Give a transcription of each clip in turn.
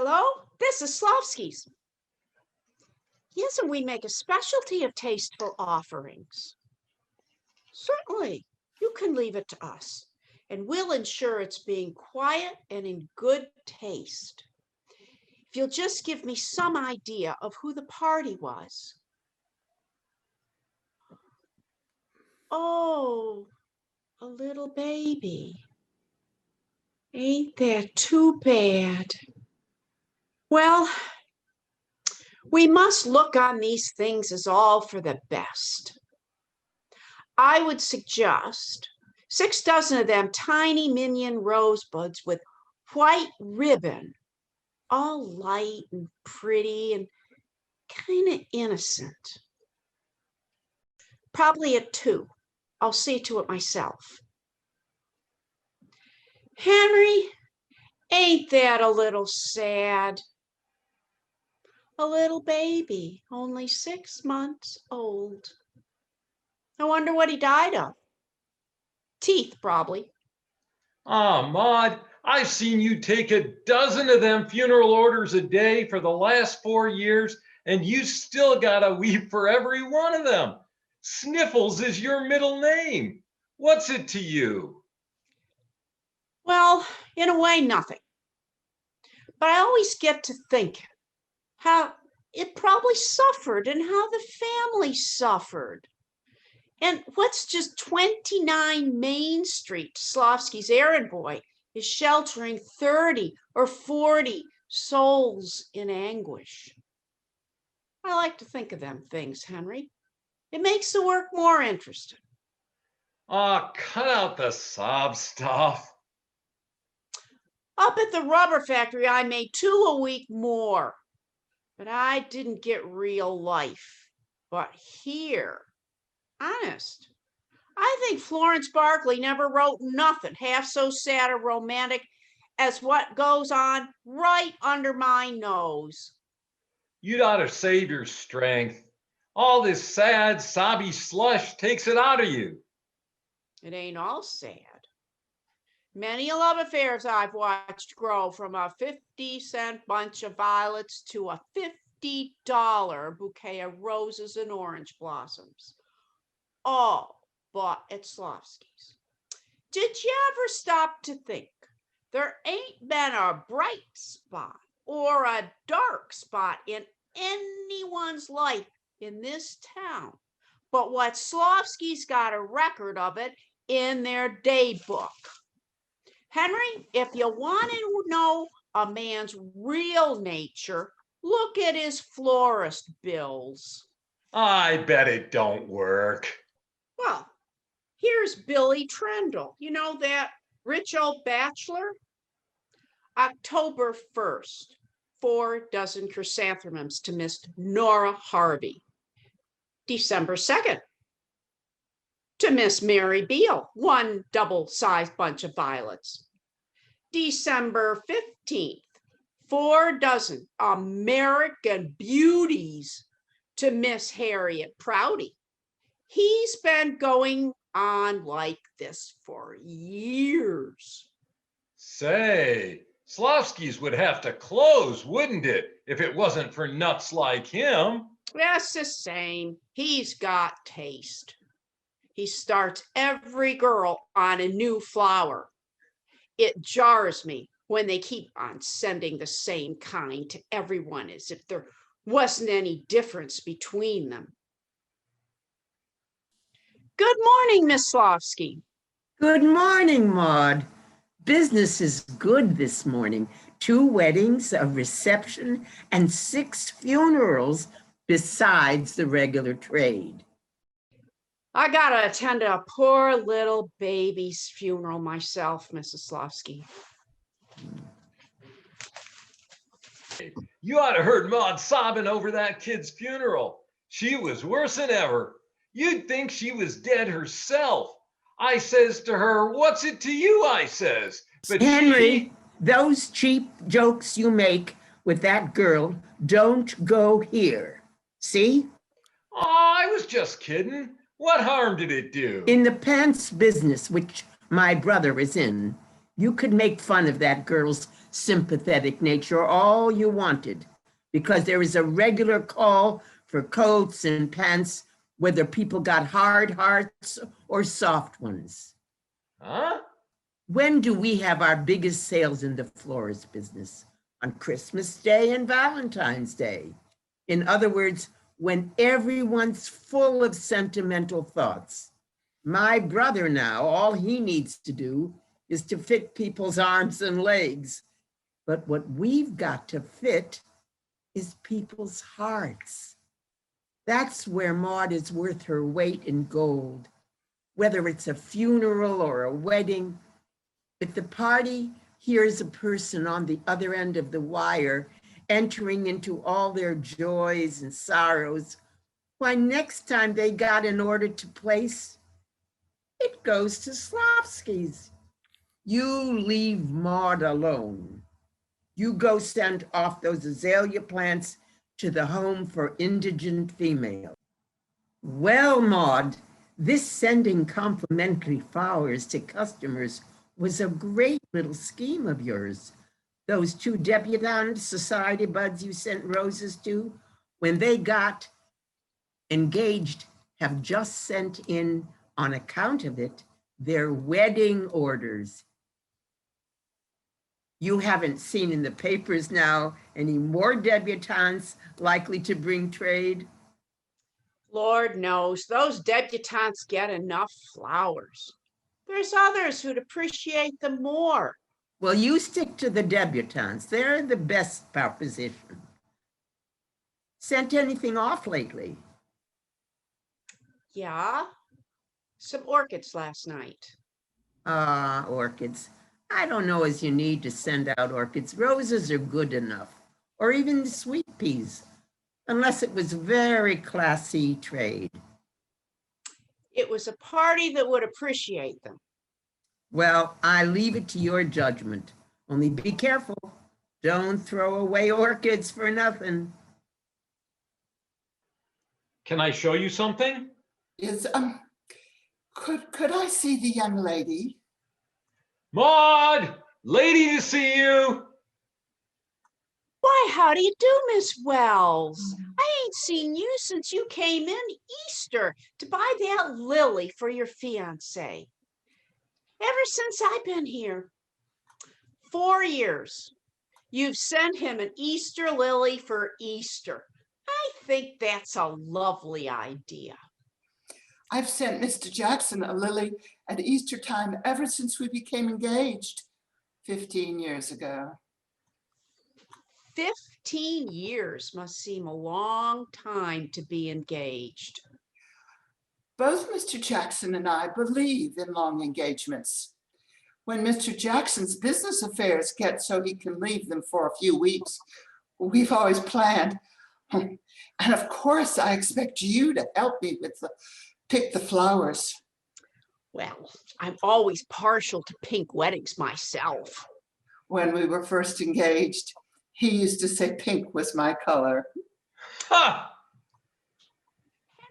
Hello, this is Slavsky's. Yes, and we make a specialty of tasteful offerings. Certainly, you can leave it to us, and we'll ensure it's being quiet and in good taste. If you'll just give me some idea of who the party was. Oh, a little baby. Ain't that too bad? Well, we must look on these things as all for the best. I would suggest 6 dozen of them tiny minion rosebuds with white ribbon, all light and pretty and kind of innocent. Probably at 2. I'll see to it myself. Henry, ain't that a little sad? A little baby, only 6 months old. I wonder what he died of. Teeth, probably. Ah, Maud, I've seen you take a dozen of them funeral orders a day for the last 4 years, and you still gotta weep for every one of them. Sniffles is your middle name. What's it to you? Well, in a way, nothing. But I always get to think how it probably suffered and how the family suffered. And what's just 29 Main Street, Slavsky's errand boy, is sheltering 30 or 40 souls in anguish. I like to think of them things, Henry. It makes the work more interesting. Ah, cut out the sob stuff. Up at the rubber factory, I made 2 a week more, but I didn't get real life. But here, honest, I think Florence Barkley never wrote nothing half so sad or romantic as what goes on right under my nose. You'd ought to save your strength. All this sad, sobby slush takes it out of you. It ain't all sad. Many love affairs I've watched grow from a 50-cent bunch of violets to a $50 bouquet of roses and orange blossoms. All bought at Slavsky's. Did you ever stop to think there ain't been a bright spot or a dark spot in anyone's life in this town, but what Slavsky's got a record of it in their day book? Henry, if you want to know a man's real nature, look at his florist bills. I bet it don't work. Well, here's Billy Trendle. You know that rich old bachelor? October 1st, 4 dozen chrysanthemums to Miss Nora Harvey. December 2nd, to Miss Mary Beale, 1 double-sized bunch of violets. December 15th, 4 dozen American beauties to Miss Harriet Prouty. He's been going on like this for years. Say, Slavsky's would have to close, wouldn't it, if it wasn't for nuts like him? That's the same. He's got taste. He starts every girl on a new flower. It jars me when they keep on sending the same kind to everyone as if there wasn't any difference between them. Good morning, Miss Slavsky. Good morning, Maud. Business is good this morning. 2 weddings, a reception, and 6 funerals besides the regular trade. I gotta attend a poor little baby's funeral myself, Mrs. Slavsky. You ought to heard Maud sobbing over that kid's funeral. She was worse than ever. You'd think she was dead herself. I says to her, "What's it to you?" I says. But Henry, those cheap jokes you make with that girl don't go here. See? Oh, I was just kidding. What harm did it do? In the pants business, which my brother is in, you could make fun of that girl's sympathetic nature all you wanted, because there is a regular call for coats and pants, whether people got hard hearts or soft ones. Huh? When do we have our biggest sales in the florist business? On Christmas Day and Valentine's Day. In other words, when everyone's full of sentimental thoughts. My brother now, all he needs to do is to fit people's arms and legs. But what we've got to fit is people's hearts. That's where Maud is worth her weight in gold. Whether it's a funeral or a wedding, if the party hears a person on the other end of the wire entering into all their joys and sorrows, why, next time they got an order to place, it goes to Slavsky's. You leave Maud alone. You go send off those azalea plants to the home for indigent females. Well, Maud, this sending complimentary flowers to customers was a great little scheme of yours. Those 2 debutante society buds you sent roses to, when they got engaged, have just sent in, on account of it, their wedding orders. You haven't seen in the papers now any more debutantes likely to bring trade? Lord knows, those debutantes get enough flowers. There's others who'd appreciate them more. Well, you stick to the debutantes. They're the best proposition. Sent anything off lately? Yeah, some orchids last night. Orchids. I don't know as you need to send out orchids. Roses are good enough, or even sweet peas, unless it was very classy trade. It was a party that would appreciate them. Well, I leave it to your judgment. Only be careful. Don't throw away orchids for nothing. Can I show you something? Could I see the young lady? Maud, lady to see you. Why, how do you do, Miss Wells? I ain't seen you since you came in Easter to buy that lily for your fiancé. Ever since I've been here, 4 years, you've sent him an Easter lily for Easter. I think that's a lovely idea. I've sent Mr. Jackson a lily at Easter time ever since we became engaged 15 years ago. 15 years must seem a long time to be engaged. Both Mr. Jackson and I believe in long engagements. When Mr. Jackson's business affairs get so he can leave them for a few weeks, we've always planned. And of course, I expect you to help me with pick the flowers. Well, I'm always partial to pink weddings myself. When we were first engaged, he used to say pink was my color. Ha!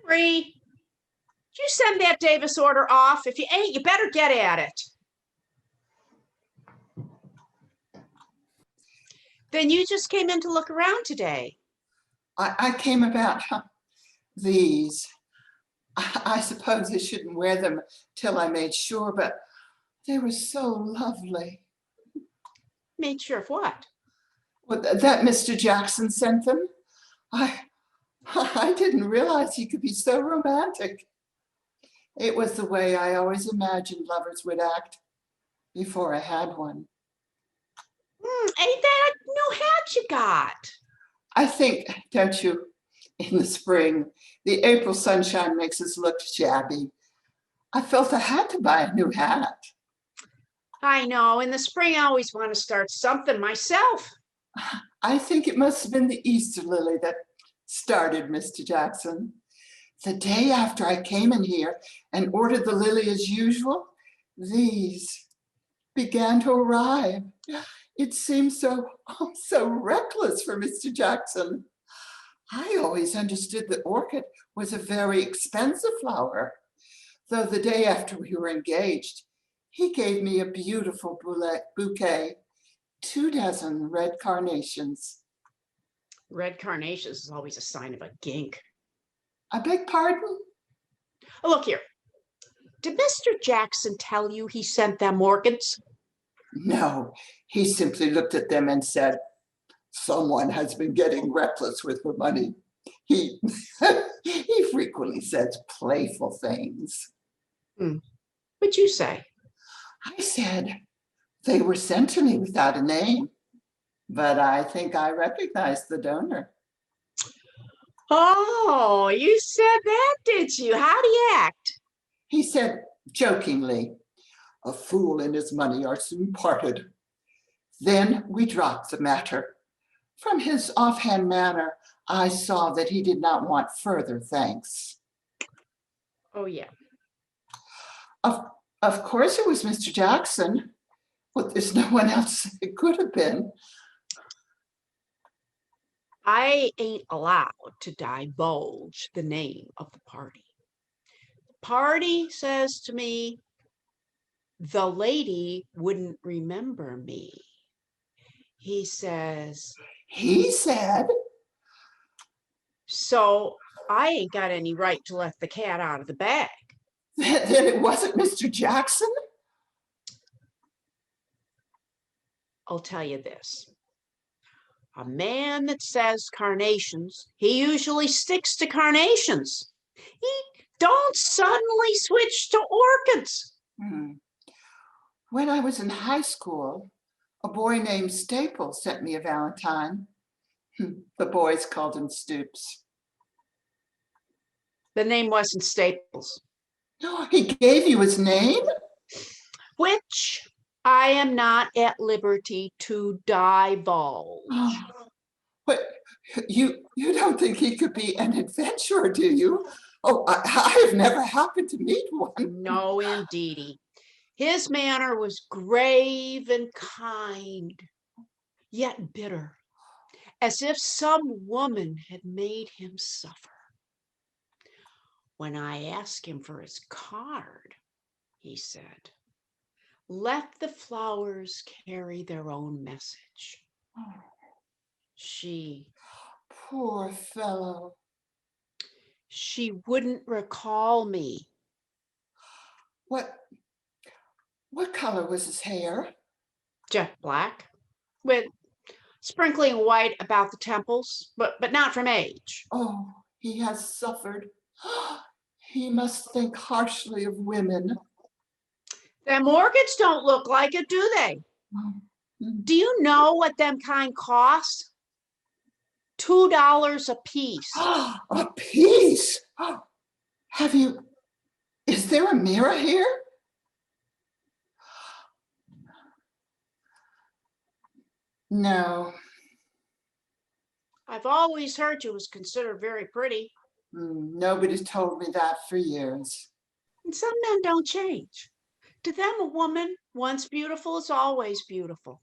Henry, did you send that Davis order off? If you ain't, you better get at it. Then you just came in to look around today. I came about these. I suppose I shouldn't wear them till I made sure, but they were so lovely. Made sure of what? Well, that Mr. Jackson sent them. I didn't realize he could be so romantic. It was the way I always imagined lovers would act before I had one. Ain't that a new hat you got? I think, don't you, in the spring, the April sunshine makes us look shabby. I felt I had to buy a new hat. I know, in the spring I always want to start something myself. I think it must have been the Easter lily that started Mr. Jackson. The day after I came in here and ordered the lily as usual, these began to arrive. It seemed so reckless for Mr. Jackson. I always understood that orchid was a very expensive flower, though the day after we were engaged, he gave me a beautiful bouquet. 2 dozen red carnations. Red carnations is always a sign of a gink. I beg pardon? Oh, look here. Did Mr. Jackson tell you he sent them orchids? No, he simply looked at them and said, someone has been getting reckless with her money. He, he frequently says playful things. What'd you say? I said they were sent to me without a name, but I think I recognized the donor. Oh, you said that, did you? How'd he act? He said jokingly, a fool and his money are soon parted. Then we dropped the matter. From his offhand manner, I saw that he did not want further thanks. Oh, yeah. Of course it was Mr. Jackson. Well, there's no one else it could have been. I ain't allowed to divulge the name of the party. The party says to me, the lady wouldn't remember me. He says, He said, so I ain't got any right to let the cat out of the bag. that it wasn't Mr. Jackson? I'll tell you this. A man that says carnations, he usually sticks to carnations. He don't suddenly switch to orchids. When I was in high school, a boy named Staples sent me a Valentine. The boys called him Stoops. The name wasn't Staples. No, he gave you his name? Which I am not at liberty to divulge. But you don't think he could be an adventurer, do you? Oh, I've never happened to meet one. No, indeedy. His manner was grave and kind, yet bitter, as if some woman had made him suffer. When I asked him for his card, he said, let the flowers carry their own message. Poor fellow. She wouldn't recall me. What color was his hair? Jet black, with sprinkling white about the temples, but not from age. Oh, he has suffered. He must think harshly of women. Them orchids don't look like it, do they? Do you know what them kind cost? $2 a piece. A piece? Is there a mirror here? No. I've always heard you was considered very pretty. Nobody's told me that for years. And some men don't change. To them, a woman, once beautiful, is always beautiful.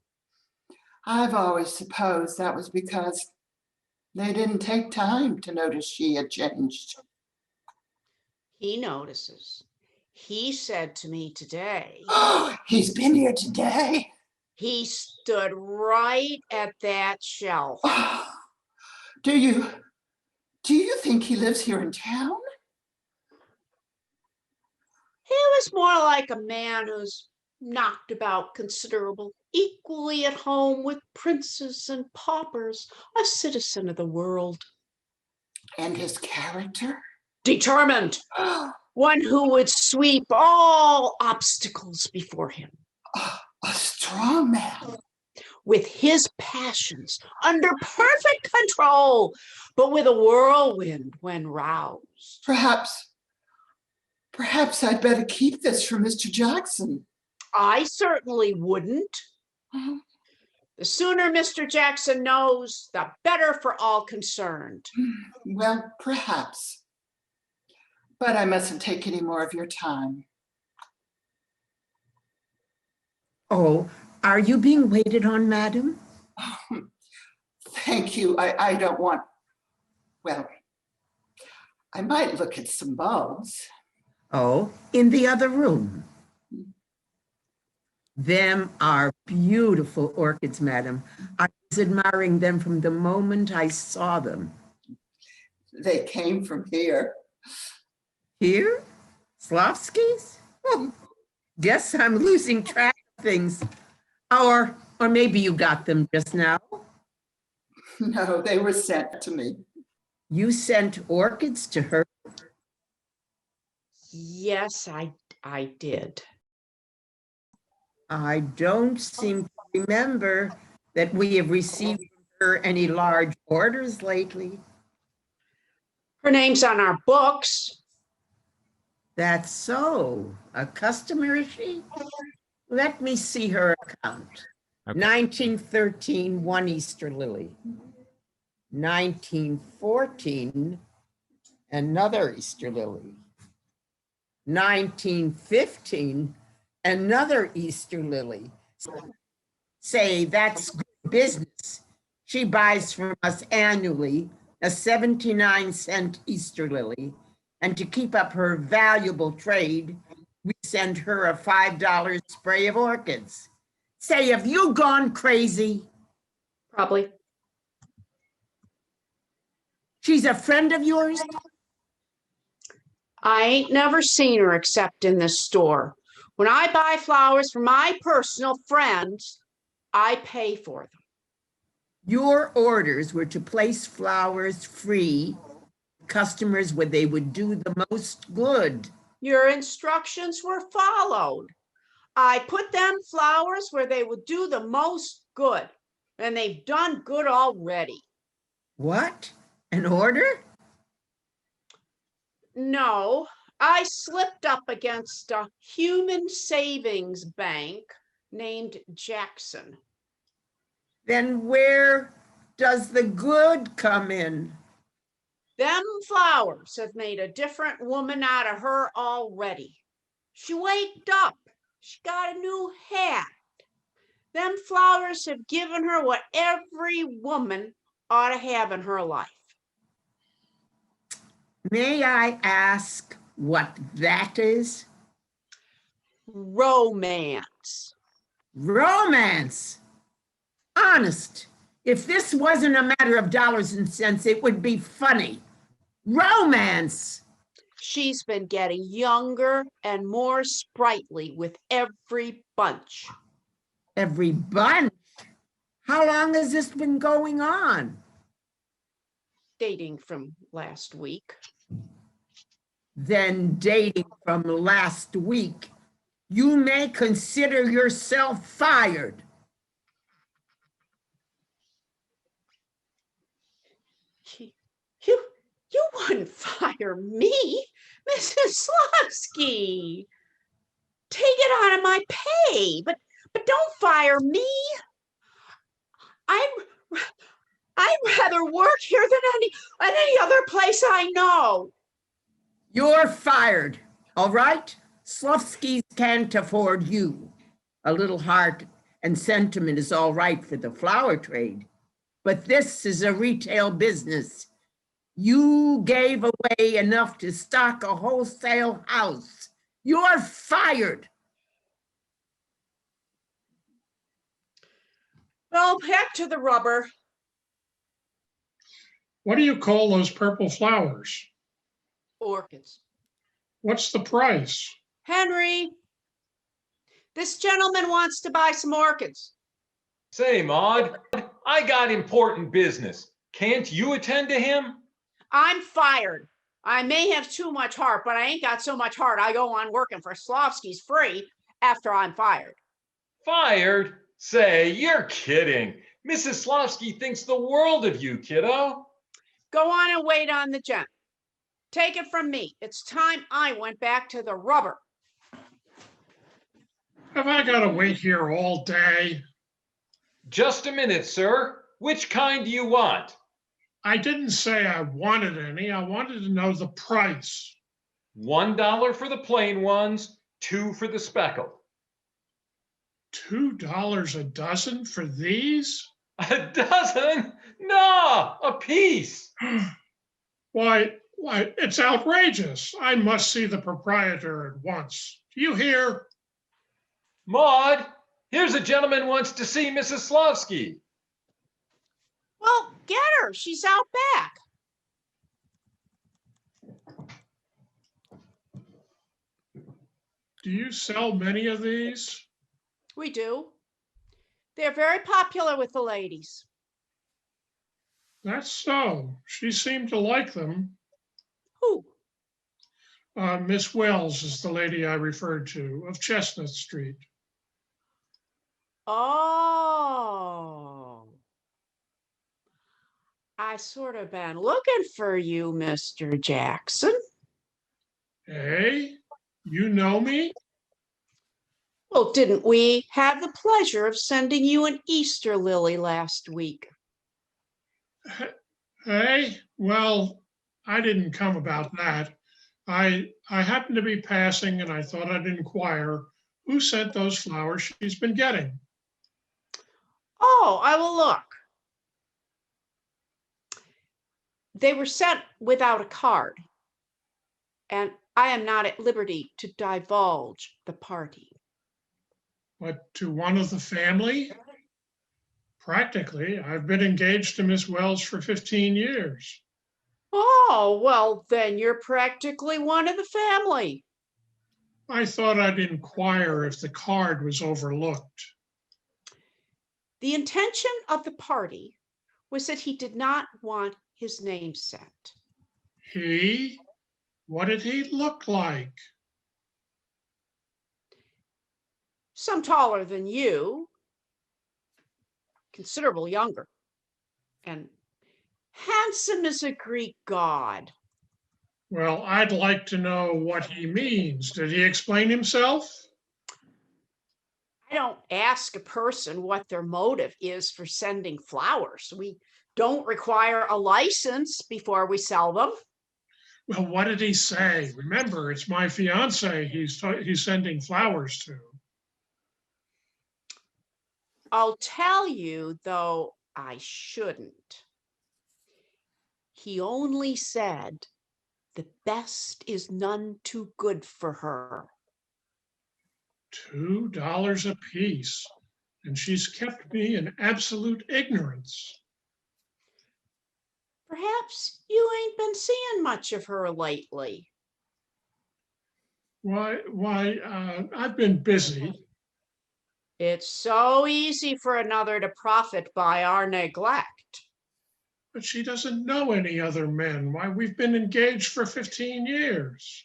I've always supposed that was because they didn't take time to notice she had changed. He notices. He said to me today. He's been here today. He stood right at that shelf. Do you think he lives here in town? He was more like a man who's knocked about considerable, equally at home with princes and paupers, a citizen of the world. And his character? Determined, one who would sweep all obstacles before him. A strong man. With his passions under perfect control, but with a whirlwind when roused. Perhaps I'd better keep this from Mr. Jackson. I certainly wouldn't. The sooner Mr. Jackson knows, the better for all concerned. Well, perhaps. But I mustn't take any more of your time. Oh, are you being waited on, madam? Thank you. I don't want, well, I might look at some bulbs. Oh, in the other room. Them are beautiful orchids, madam. I was admiring them from the moment I saw them. They came from here. Here? Slavsky's? Oh, guess I'm losing track of things. Or maybe you got them just now. No, they were sent to me. You sent orchids to her? Yes, I did. I don't seem to remember that we have received from her any large orders lately. Her name's on our books. That's so. A customer, is she? Let me see her account. Okay. 1913, one Easter lily. 1914, another Easter lily. 1915, another Easter lily. Say, that's good business. She buys from us annually a 79-cent Easter lily, and to keep up her valuable trade, we send her a $5 spray of orchids. Say, have you gone crazy? Probably. She's a friend of yours? I ain't never seen her except in this store. When I buy flowers for my personal friends, I pay for them. Your orders were to place flowers free customers where they would do the most good. Your instructions were followed. I put them flowers where they would do the most good, and they've done good already. What? An order? No, I slipped up against a human savings bank named Jackson. Then where does the good come in? Them flowers have made a different woman out of her already. She waked up. She got a new hat. Them flowers have given her what every woman ought to have in her life. May I ask what that is? Romance. Romance. Honest. If this wasn't a matter of dollars and cents, it would be funny. Romance. She's been getting younger and more sprightly with every bunch. Every bunch. How long has this been going on? Dating from last week. Then dating from last week, you may consider yourself fired. You wouldn't fire me, Mrs. Slosky. Take it out of my pay, but don't fire me. I'd rather work here than any other place I know. You're fired, all right? Slofskys can't afford you. A little heart and sentiment is all right for the flower trade, but this is a retail business. You gave away enough to stock a wholesale house. You're fired. Well, back to the rubber. What do you call those purple flowers? Orchids. What's the price? Henry, this gentleman wants to buy some orchids. Say, Maud, I got important business. Can't you attend to him? I'm fired. I may have too much heart, but I ain't got so much heart. I go on working for Slavsky's free after I'm fired. Fired? Say, you're kidding. Mrs. Slavsky thinks the world of you, kiddo. Go on and wait on the gent. Take it from me. It's time I went back to the rubber. Have I got to wait here all day? Just a minute, sir. Which kind do you want? I didn't say I wanted any. I wanted to know the price. $1 for the plain ones, $2 for the speckled. $2 a dozen for these? A dozen? No, a piece. Why, it's outrageous. I must see the proprietor at once. Do you hear? Maud, Here's a gentleman wants to see Mrs. Slavsky. Well, get her. She's out back. Do you sell many of these? We do. They're very popular with the ladies. That's so. She seemed to like them. Who? Miss Wells is the lady I referred to, of Chestnut Street. Oh. I sort of been looking for you, Mr. Jackson. Hey, you know me? Well, didn't we have the pleasure of sending you an Easter lily last week? Hey, well, I didn't come about that. I happened to be passing and I thought I'd inquire who sent those flowers she's been getting. Oh, I will look. They were sent without a card, and I am not at liberty to divulge the party. But to one of the family? Practically, I've been engaged to Miss Wells for 15 years. Oh, well, then you're practically one of the family. I thought I'd inquire if the card was overlooked. The intention of the party was that he did not want his name sent. He? What did he look like? Some taller than you, considerable younger, and handsome as a Greek god. Well, I'd like to know what he means. Did he explain himself? I don't ask a person what their motive is for sending flowers. We don't require a license before we sell them. Well, what did he say? Remember, it's my fiance he's sending flowers to. I'll tell you, though I shouldn't. He only said, the best is none too good for her. $2 apiece, and she's kept me in absolute ignorance. Perhaps you ain't been seeing much of her lately. I've been busy. It's so easy for another to profit by our neglect. But she doesn't know any other men. Why, we've been engaged for 15 years.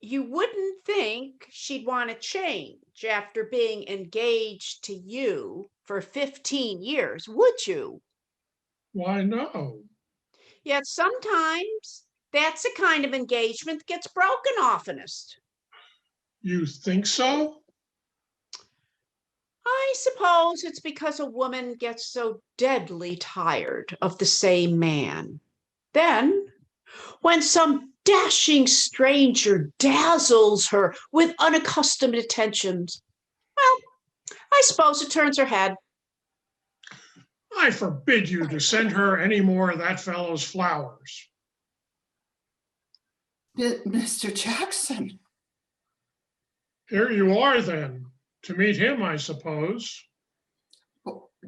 You wouldn't think she'd want to change after being engaged to you for 15 years, would you? Why, no. Yet sometimes that's the kind of engagement that gets broken oftenest. You think so? I suppose it's because a woman gets so deadly tired of the same man. Then, when some dashing stranger dazzles her with unaccustomed attentions, well, I suppose it turns her head. I forbid you to send her any more of that fellow's flowers. Mr. Jackson, Here you are then, to meet him, I suppose.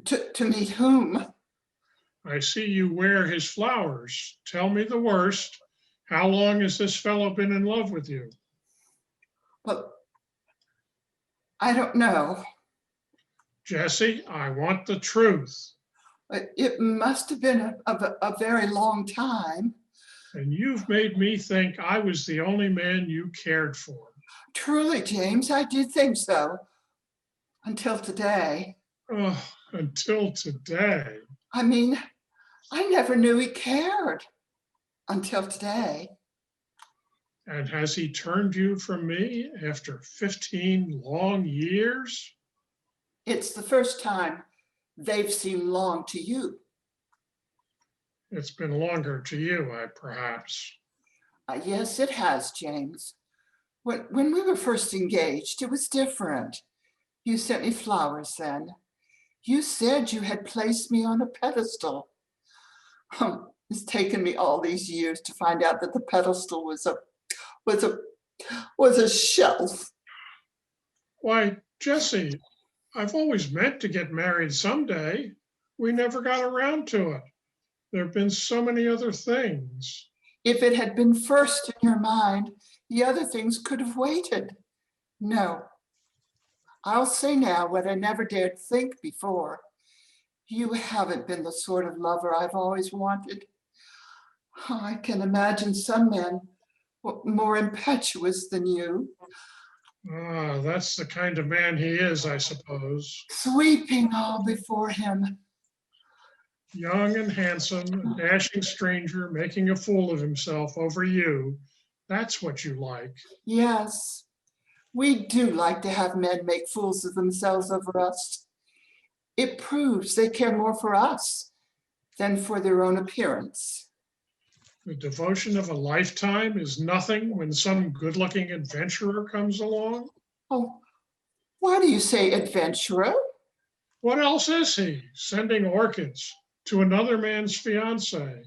to meet whom? I see you wear his flowers. Tell me the worst. How long has this fellow been in love with you? Well, I don't know. Jesse, I want the truth. It must have been a very long time. And you've made me think I was the only man you cared for. Truly, James, I did think so. Until today. Oh, until today. I mean, I never knew he cared until today. And has he turned you from me after 15 long years? It's the first time they've seemed long to you. It's been longer to you, perhaps. Yes, it has, James. When we were first engaged, it was different. You sent me flowers then. You said you had placed me on a pedestal. It's taken me all these years to find out that the pedestal was a shelf. Why, Jesse, I've always meant to get married someday. We never got around to it. There have been so many other things. If it had been first in your mind, the other things could have waited. No, I'll say now what I never dared think before. You haven't been the sort of lover I've always wanted. I can imagine some men more impetuous than you. Ah, that's the kind of man he is, I suppose. Sweeping all before him. Young and handsome, a dashing stranger making a fool of himself over you. That's what you like. Yes, we do like to have men make fools of themselves over us. It proves they care more for us than for their own appearance. The devotion of a lifetime is nothing when some good-looking adventurer comes along. Oh, why do you say adventurer? What else is he? Sending orchids to another man's fiancée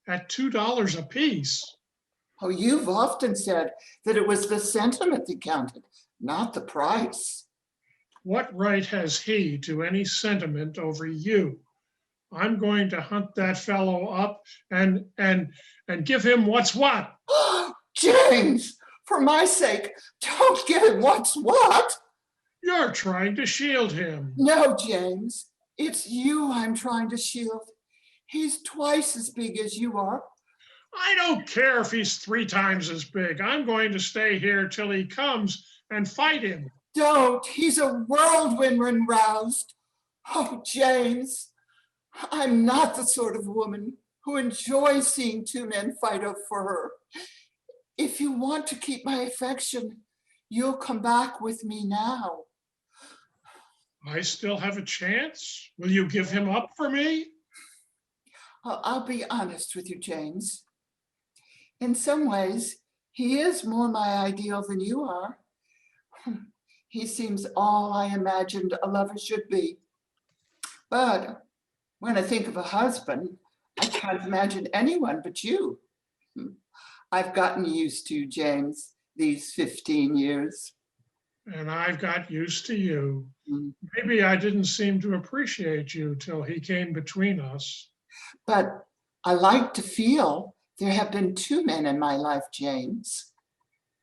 at $2 a piece. Oh, you've often said that it was the sentiment that counted, not the price. What right has he to any sentiment over you? I'm going to hunt that fellow up and give him what's what. James, for my sake, don't give him what's what. You're trying to shield him. No, James, it's you I'm trying to shield. He's twice as big as you are. I don't care if he's 3 times as big. I'm going to stay here till he comes and fight him. Don't, he's a whirlwind when roused. Oh, James, I'm not the sort of woman who enjoys seeing 2 men fight for her. If you want to keep my affection, you'll come back with me now. I still have a chance. Will you give him up for me? I'll be honest with you, James. In some ways, he is more my ideal than you are. He seems all I imagined a lover should be. But when I think of a husband, I can't imagine anyone but you. I've gotten used to James these 15 years. And I've got used to you. Mm. Maybe I didn't seem to appreciate you till he came between us. But I like to feel there have been 2 men in my life, James.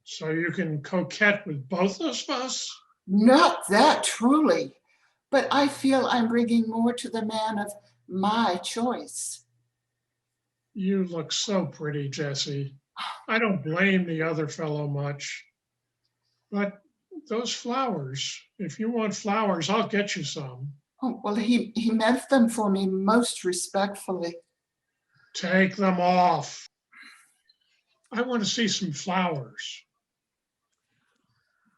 So you can coquette with both of us? Not that truly, but I feel I'm bringing more to the man of my choice. You look so pretty, Jessie. I don't blame the other fellow much. But those flowers, if you want flowers, I'll get you some. Oh, well, he meant them for me most respectfully. Take them off. I want to see some flowers.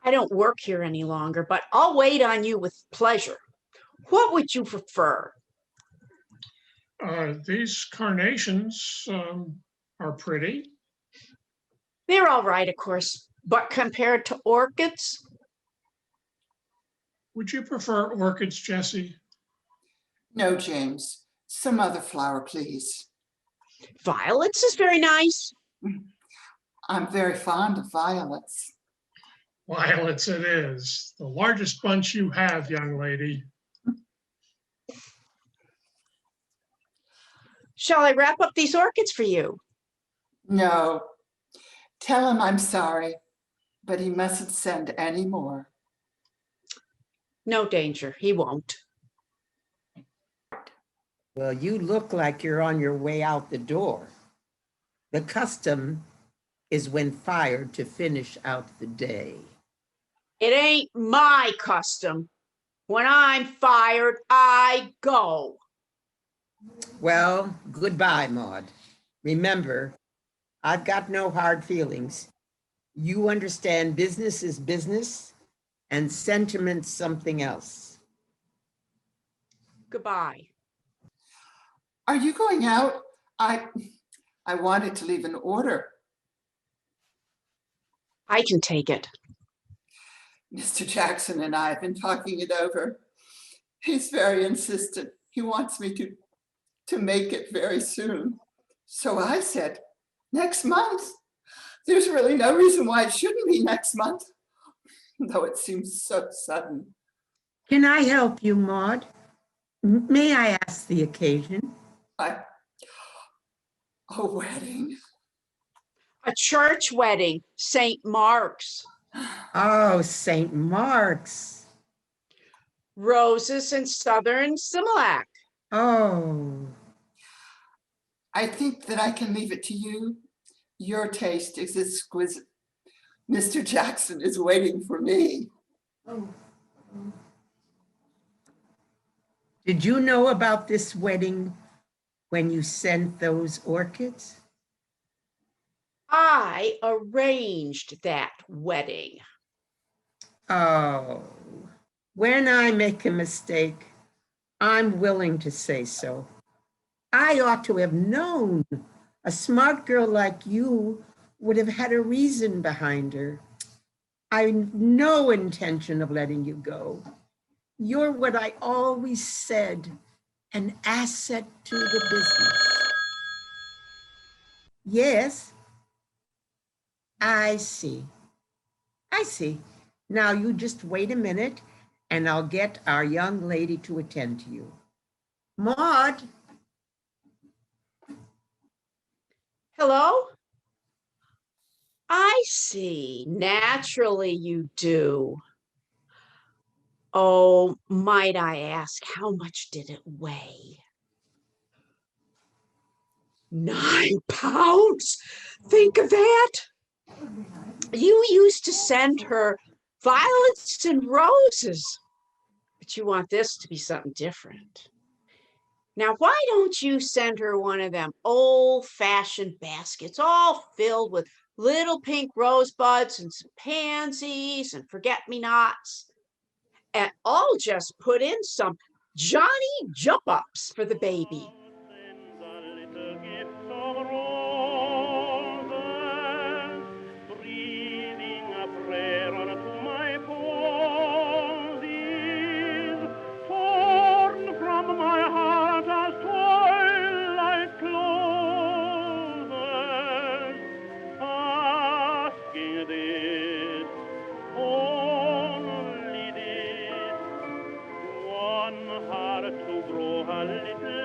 I don't work here any longer, but I'll wait on you with pleasure. What would you prefer? These carnations are pretty. They're all right, of course, but compared to orchids, Would you prefer orchids, Jessie? No, James, some other flower, please. violets is very nice. I'm very fond of violets. Violets it is. The largest bunch you have, young lady. Shall I wrap up these orchids for you? No, tell him I'm sorry, but he mustn't send any more. No danger, he won't. Well, you look like you're on your way out the door. The custom is when fired to finish out the day. It ain't my custom. When I'm fired, I go. Well, goodbye, Maud. Remember, I've got no hard feelings. You understand business is business and sentiment's something else. Goodbye. Are you going out? I wanted to leave an order. I can take it. Mr. Jackson and I have been talking it over. He's very insistent. He wants me to make it very soon. So I said, next month. There's really no reason why it shouldn't be next month. though it seems so sudden. Can I help you, Maud? May I ask the occasion? A wedding. A church wedding, St. Mark's. Oh, St. Mark's. Roses and Southern Similac. Oh, I think that I can leave it to you. Your taste is exquisite. Mr. Jackson is waiting for me. did you know about this wedding when you sent those orchids? I arranged that wedding. Oh, when I make a mistake, I'm willing to say so. I ought to have known. A smart girl like you would have had a reason behind her. I've no intention of letting you go. You're what I always said, an asset to the business. Yes, I see. I see. Now you just wait a minute and I'll get our young lady to attend to you. Maud, Hello? I see. Naturally you do. Oh, might I ask, how much did it weigh? 9 pounds? Think of that. You used to send her violets and roses, but you want this to be something different. Now, why don't you send her one of them old-fashioned baskets, all filled with little pink rosebuds and some pansies and forget-me-nots, and I'll just put in some Johnny jump-ups for the baby. One heart to grow a little